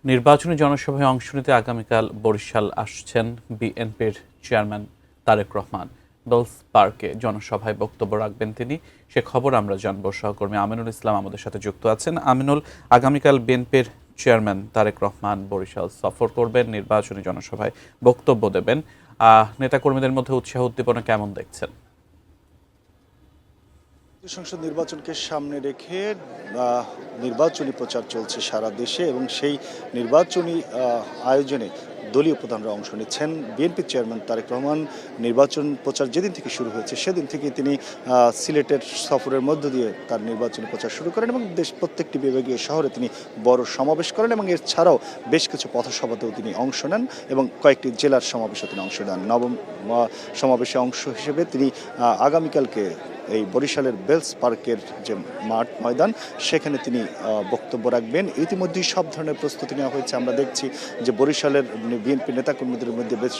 নির্বাচনী জনসভায় অংশ নিতে আগামীকাল বরিশাল আসছেন বিএনপির চেয়ারম্যান তারেক রহমান। বেলস পার্কে জনসভায় বক্তব্য রাখবেন তিনি, সে খবর আমরা জানব। সহকর্মী আমিনুল ইসলাম আমাদের সাথে যুক্ত আছেন। আমিনুল, আগামীকাল বিএনপির চেয়ারম্যান তারেক রহমান বরিশাল সফর করবেন, নির্বাচনী জনসভায় বক্তব্য দেবেন। নেতাকর্মীদের মধ্যে উৎসাহ উদ্দীপনা কেমন দেখছেন? সংসদ নির্বাচনকে সামনে রেখে নির্বাচনী প্রচার চলছে সারা দেশে এবং সেই নির্বাচনী আয়োজনে দলীয় প্রধানরা অংশ নিচ্ছেন। বিএনপি চেয়ারম্যান তারেক রহমান নির্বাচন প্রচার যেদিন থেকে শুরু হয়েছে সেদিন থেকে তিনি সিলেটের সফরের মধ্য দিয়ে তার নির্বাচনী প্রচার শুরু করেন এবং দেশ প্রত্যেকটি বিভাগীয় শহরে তিনি বড় সমাবেশ করেন এবং এছাড়াও বেশ কিছু পথসভাতেও তিনি অংশ নেন এবং কয়েকটি জেলার সমাবেশে তিনি অংশ নেন। নবম সমাবেশে অংশ হিসেবে তিনি আগামীকালকে এই বরিশালের বেলস পার্কের যে ময়দান সেখানে তিনি বক্তব্য রাখবেন। ইতিমধ্যেই সব ধরনের প্রস্তুতি নেওয়া হয়েছে। আমরা দেখছি যে বরিশালের বিএনপি নেতাকর্মীদের মধ্যে বেশ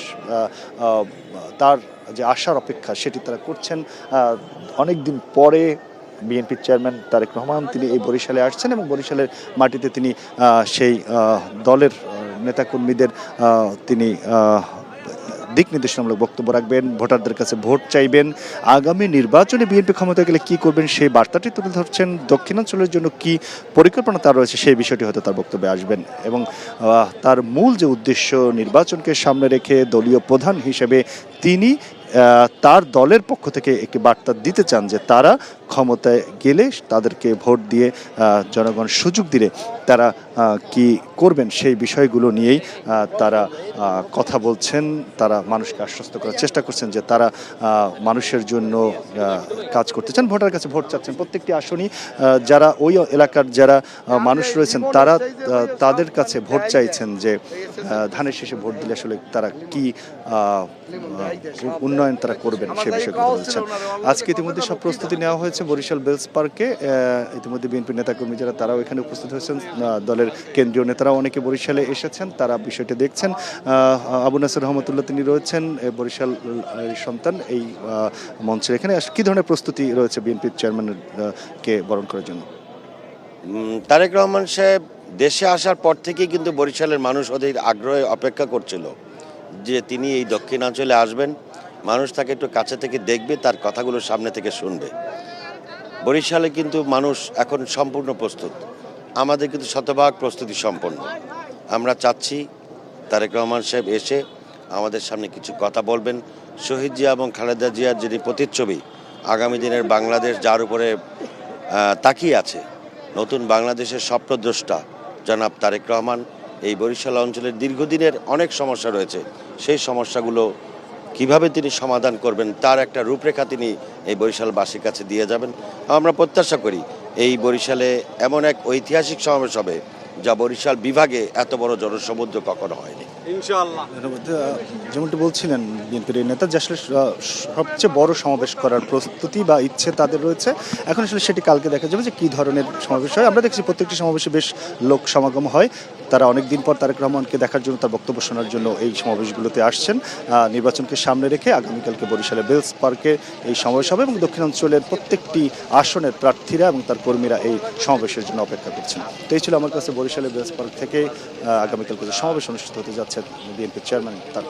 তার যে আশার অপেক্ষা সেটি তারা করছেন। অনেক দিন পরে বিএনপির চেয়ারম্যান তারেক রহমান তিনি এই বরিশালে আসছেন এবং বরিশালের মাটিতে তিনি সেই দলের নেতাকর্মীদের তিনি দিক নির্দেশনামূলক বক্তব্য রাখবেন, ভোটারদের কাছে ভোট চাইবেন, আগামী নির্বাচনে বিএনপি ক্ষমতা গেলে কি করবেন সেই বার্তাটি তুলে ধরছেন, দক্ষিণাঞ্চলের জন্য কি পরিকল্পনা তার রয়েছে সেই বিষয়টি হয়তো তার বক্তব্যে আসবেন এবং তার মূল যে উদ্দেশ্য নির্বাচনকে সামনে রেখে দলীয় প্রধান হিসেবে তিনি তার দলের পক্ষ থেকে একটি বার্তা দিতে চান যে তারা ক্ষমতায় গেলে তাদেরকে ভোট দিয়ে জনগণ সুযোগ দিলে তারা কি করবেন সেই বিষয়গুলো নিয়েই তারা কথা বলছেন। তারা মানুষকে আশ্বস্ত করার চেষ্টা করছেন যে তারা মানুষের জন্য কাজ করতে চান, ভোটার কাছে ভোট চাচ্ছেন। প্রত্যেকটি আসনই যারা ওই এলাকার যারা মানুষ রয়েছেন তারা তাদের কাছে ভোট চাইছেন যে ধানের শেষে ভোট দিলে আসলে তারা কি উন্নয়ন তারা করবেন সে বিষয়গুলো বলছেন। আজকে ইতিমধ্যে সব প্রস্তুতি নেওয়া হয়েছে বরিশাল বেলস পার্কে। ইতিমধ্যে বিএনপি নেতাকর্মী যারা তারাও এখানে উপস্থিত হয়েছেন, দলের কেন্দ্রীয় নেতারাও অনেকে বরিশালে এসেছেন, তারা বিষয়টি দেখছেন। আবু নাসের রহমতুল্লাহ তিনি রয়েছেন বরিশাল সন্তান এই মঞ্চের। এখানে কি ধরনের প্রস্তুতি রয়েছে বিএনপির চেয়ারম্যানের কে বরণ করার জন্য? তারেক রহমান সাহেব দেশে আসার পর থেকেই কিন্তু বরিশালের মানুষ ওদের আগ্রহে অপেক্ষা করছিল যে তিনি এই দক্ষিণাঞ্চলে আসবেন, মানুষ তাকে একটু কাছে থেকে দেখবে, তার কথাগুলো সামনে থেকে শুনবে। বরিশালে কিন্তু মানুষ এখন সম্পূর্ণ প্রস্তুত, আমাদের কিন্তু শতভাগ প্রস্তুতি সম্পন্ন। আমরা চাচ্ছি তারেক রহমান সাহেব এসে আমাদের সামনে কিছু কথা বলবেন। শহীদ জিয়া এবং খালেদা জিয়ার যিনি প্রতিচ্ছবি, আগামী দিনের বাংলাদেশ যার উপরে তাকিয়ে আছে, নতুন বাংলাদেশের স্বপ্নদ্রষ্টা জনাব তারেক রহমান এই বরিশাল অঞ্চলের দীর্ঘদিনের অনেক সমস্যা রয়েছে, সেই সমস্যাগুলো কিভাবে তিনি সমাধান করবেন তার একটা রূপরেখা তিনি এই বরিশালবাসীর কাছে দিয়ে যাবেন। আমরা প্রত্যাশা করি এই বরিশালে এমন এক ঐতিহাসিক সমাবেশ হবে যা বরিশাল বিভাগে এত বড় জনসমুদ্র কখনো হয়নি ইনশাআল্লাহ। যেমনটি বলছিলেন বিএনপির নেতা যে আসলে সবচেয়ে বড় সমাবেশ করার প্রস্তুতি বা ইচ্ছে তাদের রয়েছে। এখন আসলে সেটি কালকে দেখা যাবে যে কী ধরনের সমাবেশ হয়। আমরা দেখছি প্রত্যেকটি সমাবেশে বেশ লোক সমাগম হয়। তারা অনেক দিন পর তারেক রহমানকে দেখার জন্য, তার বক্তব্য শোনার জন্য এই সমাবেশগুলোতে আসছেন। নির্বাচনকে সামনে রেখে আগামীকালকে বরিশালে বেলস পার্কে এই সমাবেশ হবে এবং দক্ষিণাঞ্চলের প্রত্যেকটি আসনের প্রার্থীরা এবং তার কর্মীরা এই সমাবেশের জন্য অপেক্ষা করছেন। তো এই ছিল আমার কাছে বরিশালে বেলস পার্ক থেকে আগামীকালকে যে সমাবেশ অনুষ্ঠিত হতে যাচ্ছে বিএনপির চেয়ারম্যান তার